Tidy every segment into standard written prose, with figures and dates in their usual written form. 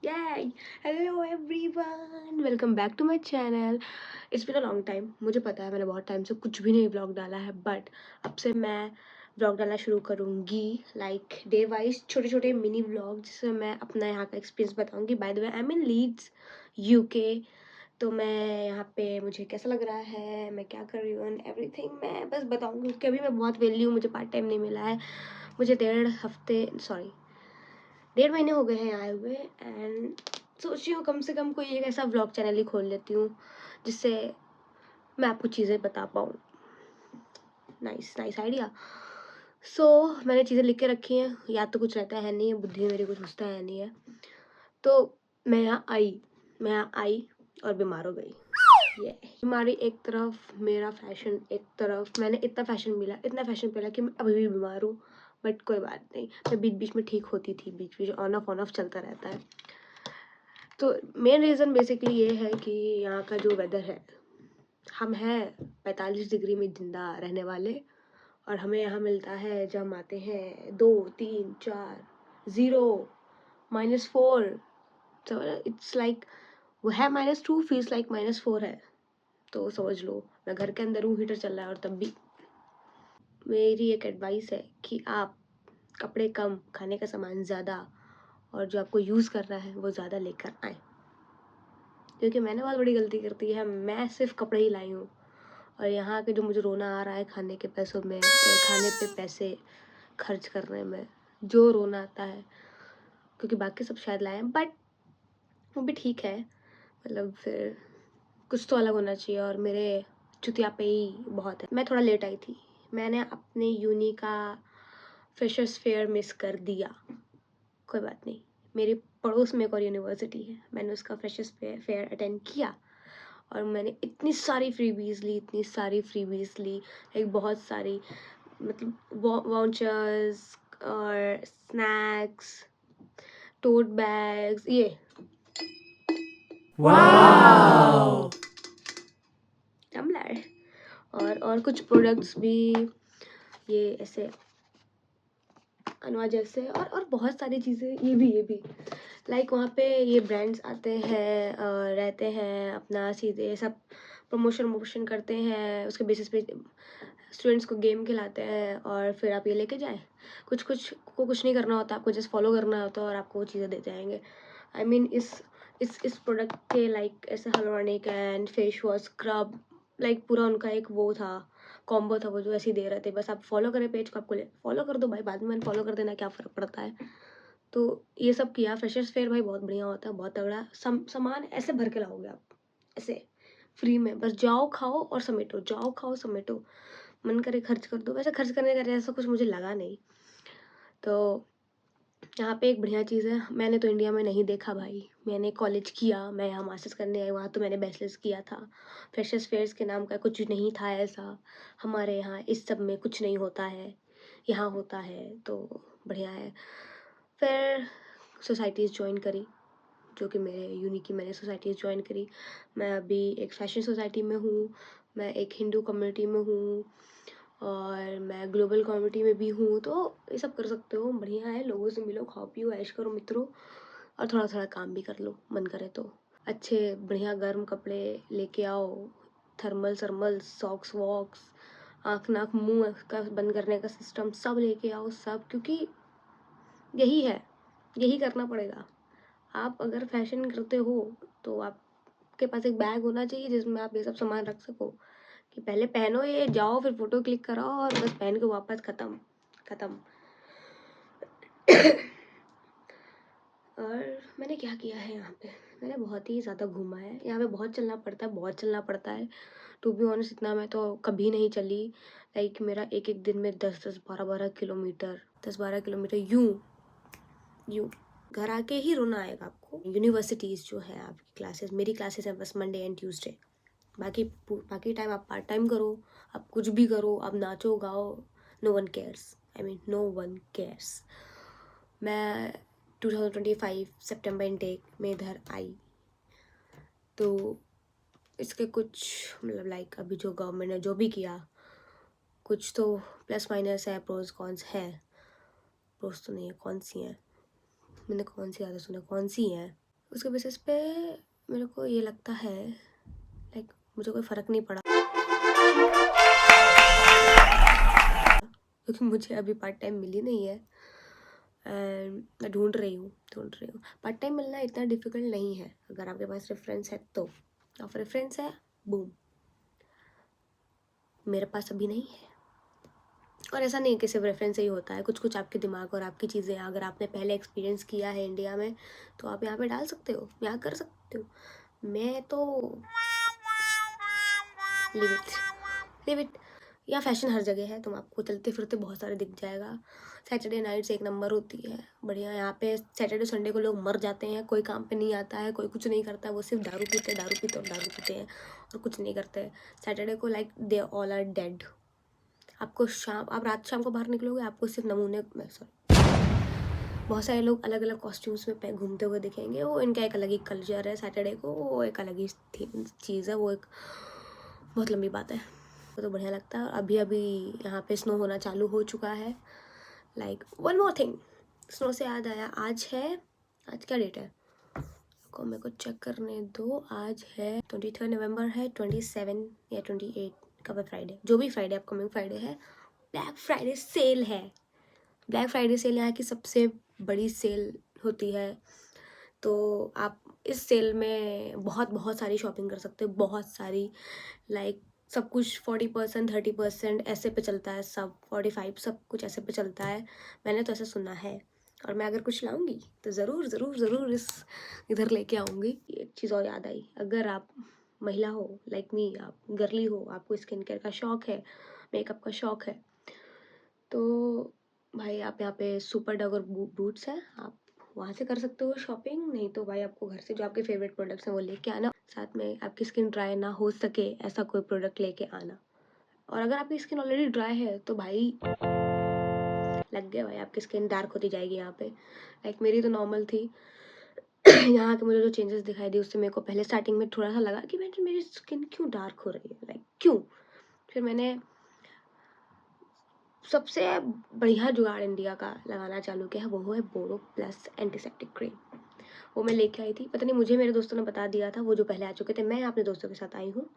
Yay! Hello everyone! Welcome back to my channel. It's been a long time. मुझे पता है मैंने बहुत टाइम से कुछ भी नहीं व्लॉग डाला है, बट अब से मैं व्लॉग डालना शुरू करूँगी, लाइक डे वाइज छोटे छोटे मिनी व्लॉग, जिसमें मैं अपना यहाँ का एक्सपीरियंस बताऊँगी. By the way, I am in Leeds, UK. तो मैं यहाँ पे मुझे कैसा लग रहा है, मैं क्या कर रही हूँ, एंड एवरीथिंग मैं बस बताऊँगी, क्योंकि अभी मैं बहुत वेली हूँ. मुझे पार्ट टाइम नहीं मिला है. मुझे 1.5 महीने हो गए हैं आए हुए, एंड सोच रही हूँ कम से कम कोई एक ऐसा व्लॉग चैनल ही खोल लेती हूँ जिससे मैं आपको चीज़ें बता पाऊँ. Nice nice idea. सो मैंने चीज़ें लिख के रखी हैं, याद तो कुछ रहता है नहीं है, बुद्धि मेरी कुछ घुसता है नहीं है. तो मैं यहाँ आई और बीमार हो गई. ये बीमारी एक तरफ, मेरा फैशन एक तरफ. मैंने इतना फैशन मिला कि मैं अभी भी बीमार हूँ, बट कोई बात नहीं, मैं बीच बीच में ठीक होती थी. बीच बीच ऑन ऑफ चलता रहता है. तो मेन रीज़न बेसिकली ये है कि यहाँ का जो वेदर है, हम हैं 45 डिग्री में जिंदा रहने वाले, और हमें यहाँ मिलता है जब हम आते हैं 2 3 4 0 -4. तो इट्स लाइक वो है -2, फील्स लाइक -4 है. तो समझ लो मैं घर के अंदर हूँ, हीटर चल रहा है, और तब भी मेरी एक एडवाइस है कि आप कपड़े कम, खाने का सामान ज़्यादा, और जो आपको यूज़ करना है वो ज़्यादा लेकर आएँ. क्योंकि मैंने बहुत बड़ी गलती कर दी है. मैं सिर्फ कपड़े ही लाई हूँ, और यहाँ के जो मुझे रोना आ रहा है खाने के पैसों में, खाने पे पैसे खर्च करने में जो रोना आता है, क्योंकि बाकी सब शायद लाए हैं, बट वो भी ठीक है. मतलब फिर कुछ तो अलग होना चाहिए, और मेरे चुतिया पे ही बहुत है. मैं थोड़ा लेट आई थी. मैंने अपने यूनी का फ्रेशर्स फेयर मिस कर दिया. कोई बात नहीं, मेरे पड़ोस में एक और यूनिवर्सिटी है, मैंने उसका फ्रेशर्स फेयर अटेंड किया, और मैंने इतनी सारी फ्रीबीज ली, एक बहुत सारी, मतलब वाउचर्स और स्नैक्स, टोट बैग्स, ये वाओ! टम्बलर, और कुछ प्रोडक्ट्स भी, ये ऐसे अनवा जैसे, और बहुत सारी चीज़ें, ये भी लाइक वहाँ पे ये ब्रांड्स आते हैं, रहते हैं अपना सीधे सब प्रमोशन करते हैं. उसके बेसिस पे स्टूडेंट्स को गेम खिलाते हैं, और फिर आप ये लेके जाएं. कुछ नहीं करना होता, आपको जस्ट फॉलो करना होता है, और आपको वो चीज़ें दे जाएंगे. आई मीन इस प्रोडक्ट के लाइक ऐसे hyaluronic and face wash, scrub, like पूरा उनका एक वो था, कॉम्बो था वो, जो ऐसे ही दे रहे थे. बस आप फॉलो करें पेज को, आपको फॉलो कर दो भाई, बाद में फॉलो कर देना, क्या फ़र्क पड़ता है. तो ये सब किया. फ्रेशर्स फेयर भाई बहुत बढ़िया होता है, बहुत तगड़ा. सामान ऐसे भर के लाओगे आप, ऐसे फ्री में. बस जाओ खाओ और समेटो. मन करे खर्च कर दो. वैसे खर्च करने का ऐसा कुछ मुझे लगा नहीं. तो यहाँ पे एक बढ़िया चीज़ है, मैंने तो इंडिया में नहीं देखा भाई. मैंने कॉलेज किया, मैं यहाँ मास्टर्स करने आई, वहाँ तो मैंने बैचलर्स किया था. फ्रेशर्स फेयर्स के नाम का कुछ नहीं था ऐसा. हमारे यहाँ इस सब में कुछ नहीं होता है, यहाँ होता है, तो बढ़िया है. फिर सोसाइटीज़ ज्वाइन करी, जो कि मेरे यूनी की मैंने सोसाइटीज़ ज्वाइन करी. मैं अभी एक फैशन सोसाइटी में हूँ, मैं एक हिंदू कम्युनिटी में हूँ, और मैं ग्लोबल कम्युनिटी में भी हूँ. तो ये सब कर सकते हो, बढ़िया है. लोगों से मिलो, खाओ पियो, ऐश करो मित्रों, और थोड़ा थोड़ा काम भी कर लो मन करे तो. अच्छे बढ़िया गर्म कपड़े लेके आओ, थर्मल सरमल, सॉक्स वॉक्स, आँख नाक मुँह का बंद करने का सिस्टम सब लेके आओ सब, क्योंकि यही करना पड़ेगा. आप अगर फैशन करते हो तो आपके पास एक बैग होना चाहिए जिसमें आप ये सब सामान रख सको, कि पहले पहनो ये, जाओ, फिर फोटो क्लिक कराओ, और बस पहन के वापस खत्म. और मैंने क्या किया है यहाँ पे, मैंने बहुत ही ज़्यादा घूमा है. यहाँ पे बहुत चलना पड़ता है. टू बी ऑनेस्ट, इतना मैं तो कभी नहीं चली. लाइक मेरा एक एक दिन में 10-12 किलोमीटर यूँ घर आके ही रोना आएगा आपको. यूनिवर्सिटीज़ जो है, आपकी क्लासेस, मेरी क्लासेस हैं बस मंडे एंड ट्यूसडे. बाकी टाइम आप पार्ट टाइम करो, आप कुछ भी करो, आप नाचो गाओ, नो वन केयर्स. मैं 2025 सितंबर इनटेक में इधर आई. तो इसके कुछ, मतलब लाइक अभी जो गवर्नमेंट ने जो भी किया, कुछ तो प्लस माइनस है, प्रोज कॉन्स हैं. प्रोज तो नहीं है, कौन सी हैं, मैंने कौन सी ज़्यादा सुना, कौन सी हैं. उसके बेसिस पे मेरे को ये लगता है लाइक मुझे कोई फ़र्क नहीं पड़ा, क्योंकि मुझे अभी पार्ट टाइम मिली नहीं है एंड मैं ढूंढ रही हूँ। पार्ट टाइम मिलना इतना डिफ़िकल्ट नहीं है अगर आपके पास रेफरेंस है तो। और रेफरेंस है, बूम। मेरे पास अभी नहीं है, और ऐसा नहीं कि सिर्फ रेफरेंस से ही होता है, कुछ कुछ आपके दिमाग और आपकी चीज़ें अगर आपने पहले एक्सपीरियंस किया है इंडिया में तो आप यहाँ पे डाल सकते हो, यहाँ कर सकते हो। मैं तो लिव इट। यहाँ फैशन हर जगह है, तुम आपको चलते फिरते बहुत सारे दिख जाएगा। सैटरडे नाइट्स एक नंबर होती है, बढ़िया। यहाँ पे सैटरडे संडे को लोग मर जाते हैं, कोई काम पे नहीं आता है, कोई कुछ नहीं करता है, वो सिर्फ दारू पीते हैं, दारू पीते और दारू पीते हैं और कुछ नहीं करते। सैटरडे को like they all are dead. आपको आप रात शाम को बाहर निकलोगे, आपको सिर्फ नमूने में बहुत सारे लोग अलग अलग कॉस्ट्यूम्स में घूमते हुए दिखेंगे। वो इनका एक अलग ही कल्चर है, सैटरडे को वो एक अलग ही चीज़ है, वो एक बहुत लंबी बात है। तो बढ़िया लगता है। अभी अभी यहाँ पे स्नो होना चालू हो चुका है। Like one more thing, snow से याद आया, आज क्या डेट है को मेरे को चेक करने दो। आज है 23 नवंबर है, 27 या 28 कब है, फ्राइडे, जो भी फ्राइडे अपकमिंग फ्राइडे है, ब्लैक फ्राइडे सेल है। ब्लैक फ्राइडे सेल यहाँ की सबसे बड़ी सेल होती है। तो आप इस सेल में बहुत बहुत सारी शॉपिंग कर सकते हो, बहुत सारी। लाइक सब कुछ 40% 30% ऐसे पे चलता है, सब 45 सब कुछ ऐसे पे चलता है, मैंने तो ऐसा सुना है। और मैं अगर कुछ लाऊंगी तो ज़रूर ज़रूर ज़रूर इधर लेके आऊँगी। एक चीज़ और याद आई, अगर आप महिला हो लाइक मी, आप गर्ली हो, आपको स्किन केयर का शौक़ है, मेकअप का शौक़ है, तो भाई आप यहाँ पे सुपर डग और बूट्स है, आप वहाँ से कर सकते हो शॉपिंग। नहीं तो भाई आपको घर से जो आपके फेवरेट प्रोडक्ट्स हैं वो लेके आना, साथ में आपकी स्किन ड्राई ना हो सके ऐसा कोई प्रोडक्ट लेके आना। और अगर आपकी स्किन ऑलरेडी ड्राई है तो भाई लग गया, भाई आपकी स्किन डार्क होती जाएगी यहाँ पे। लाइक मेरी तो नॉर्मल थी। यहाँ के मुझे जो चेंजेस दिखाई दी उससे मेरे को पहले स्टार्टिंग में थोड़ा सा लगा कि मेरी स्किन क्यों डार्क हो रही है, लाइक क्यों। फिर मैंने सबसे बढ़िया जुगाड़ इंडिया का लगाना चालू किया है, वो है बोरो प्लस एंटीसेप्टिक क्रीम। वो मैं लेके आई थी, पता नहीं मुझे मेरे दोस्तों ने बता दिया था, वो जो पहले आ चुके थे, मैं अपने दोस्तों के साथ आई हूँ,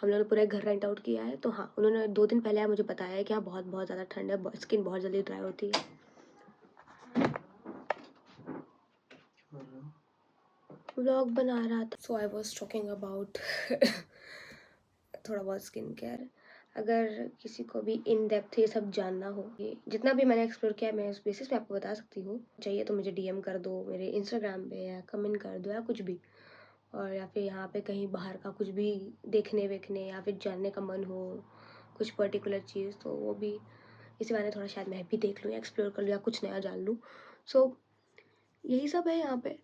हम लोगों ने पूरा घर रेंट आउट किया है। तो हाँ, उन्होंने 2 दिन पहले मुझे बताया है कि हाँ बहुत बहुत ज़्यादा ठंड है, स्किन बहुत जल्दी ड्राई होती है। व्लॉग बना रहा था, सो आई वॉज टॉकिंग अबाउट थोड़ा बहुत स्किन केयर। अगर किसी को भी इन डेप्थ ये सब जानना हो, ये जितना भी मैंने एक्सप्लोर किया मैं उस बेसिस पे आपको बता सकती हूँ। चाहिए तो मुझे DM कर दो मेरे इंस्टाग्राम पे, या कमेंट कर दो, या कुछ भी। और या फिर यहाँ पे कहीं बाहर का कुछ भी देखने वेखने या फिर जानने का मन हो, कुछ पर्टिकुलर चीज़, तो वो भी इसी बहाने थोड़ा शायद मैं भी देख लूँ, एक्सप्लोर कर लूँ, या कुछ नया जान लूँ। सो यही सब है यहाँ पे।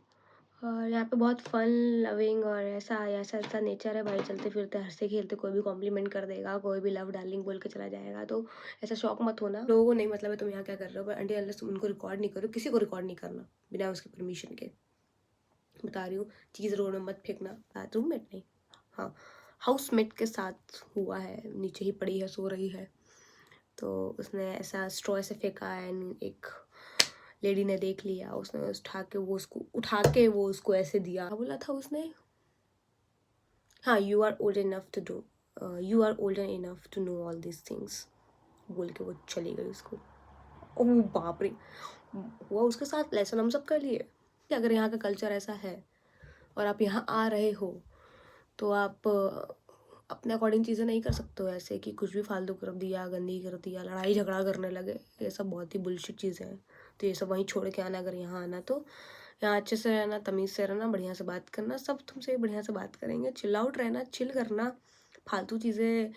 और यहाँ पे बहुत फन लविंग और ऐसा नेचर है भाई, चलते फिरते हंसते खेलते कोई भी कॉम्प्लीमेंट कर देगा, कोई भी लव डार्लिंग बोल के चला जाएगा। तो ऐसा शौक मत होना, लोगों को नहीं मतलब है तुम यहाँ क्या कर रहे हो, पर अनटिल अनलेस तुम उनको रिकॉर्ड नहीं करो, किसी को रिकॉर्ड नहीं करना बिना उसके परमिशन के। बता रही हूँ, चीज़ रोड में मत फेंकना। रूममेट नहीं, हाँ हाउसमेट के साथ हुआ है, नीचे ही पड़ी है, सो रही है, तो उसने ऐसा स्ट्रॉ से फेंका एंड एक लेडी ने देख लिया, उसने उठा के वो उसको ऐसे दिया। बोला था उसने, हाँ you are old enough to know all this things बोल के वो चली गई उसको। ओह बाप रे, हुआ उसके साथ लेसन हम सब कर लिए कि अगर यहाँ का कल्चर ऐसा है और आप यहाँ आ रहे हो तो आप अपने अकॉर्डिंग चीज़ें नहीं कर सकते हो, ऐसे कि कुछ भी फालतू कर दिया, गंदी कर दिया, लड़ाई झगड़ा करने लगे, ये सब बहुत ही बुलशिट चीज़ें हैं। तो ये सब वहीं छोड़ के आना, अगर यहाँ आना तो यहाँ अच्छे से रहना, तमीज़ से रहना, बढ़िया से बात करना, सब तुमसे बढ़िया से बात करेंगे, चिल आउट रहना, चिल करना, फालतू चीज़ें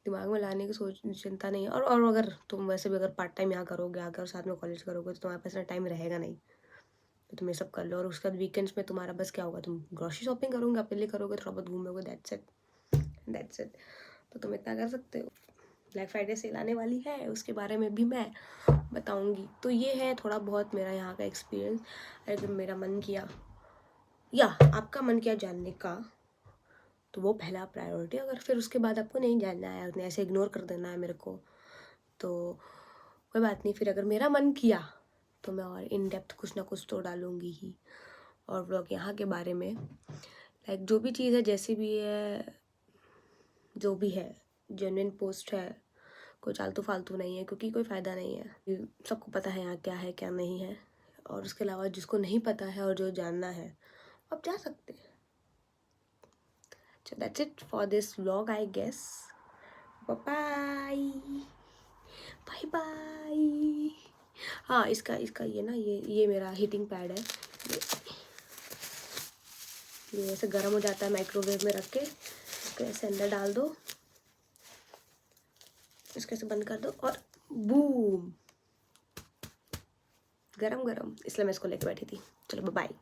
दिमाग में लाने की चिंता नहीं है। और अगर तुम वैसे भी अगर पार्ट टाइम यहाँ करोगे आकर, साथ में कॉलेज करोगे, तो तुम्हारे पास इतना टाइम रहेगा नहीं, तो तुम ये सब कर लो। और उसके बाद वीकेंड्स में तुम्हारा बस क्या होगा, तुम ग्रॉसरी शॉपिंग करोगे, अपने लिए करोगे, थोड़ा बहुत घूमोगे, दैट्स इट। तो तुम इतना कर सकते हो। ब्लैक फ्राइडे सेल आने वाली है, उसके बारे में भी मैं बताऊंगी। तो ये है थोड़ा बहुत मेरा यहाँ का एक्सपीरियंस। अगर मेरा मन किया या आपका मन किया जानने का, तो वो पहला प्रायोरिटी। अगर फिर उसके बाद आपको नहीं जानना है, ऐसे इग्नोर कर देना है मेरे को, तो कोई बात नहीं। फिर अगर मेरा मन किया तो मैं और इन डेप्थ कुछ ना कुछ तो डालूंगी ही। और व्लॉग यहाँ के बारे में। लाइक जो भी चीज़ है, जैसी भी है, जो भी है, जेन्युइन पोस्ट है, कोई चालतू फालतू नहीं है, क्योंकि कोई फ़ायदा नहीं है। सबको पता है यहाँ क्या है क्या नहीं है, और उसके अलावा जिसको नहीं पता है और जो जानना है आप जा सकते हैं। So that's it for this vlog, I guess. Bye bye. Bye bye. हाँ, इसका ये ना, ये मेरा हीटिंग पैड है। ये ऐसे गर्म हो जाता है माइक्रोवेव में रख के, इसको ऐसे अंदर डाल दो, इसको ऐसे बंद कर दो और बूम, गरम गरम। इसलिए मैं इसको लेके बैठी थी। चलो बाय बाय।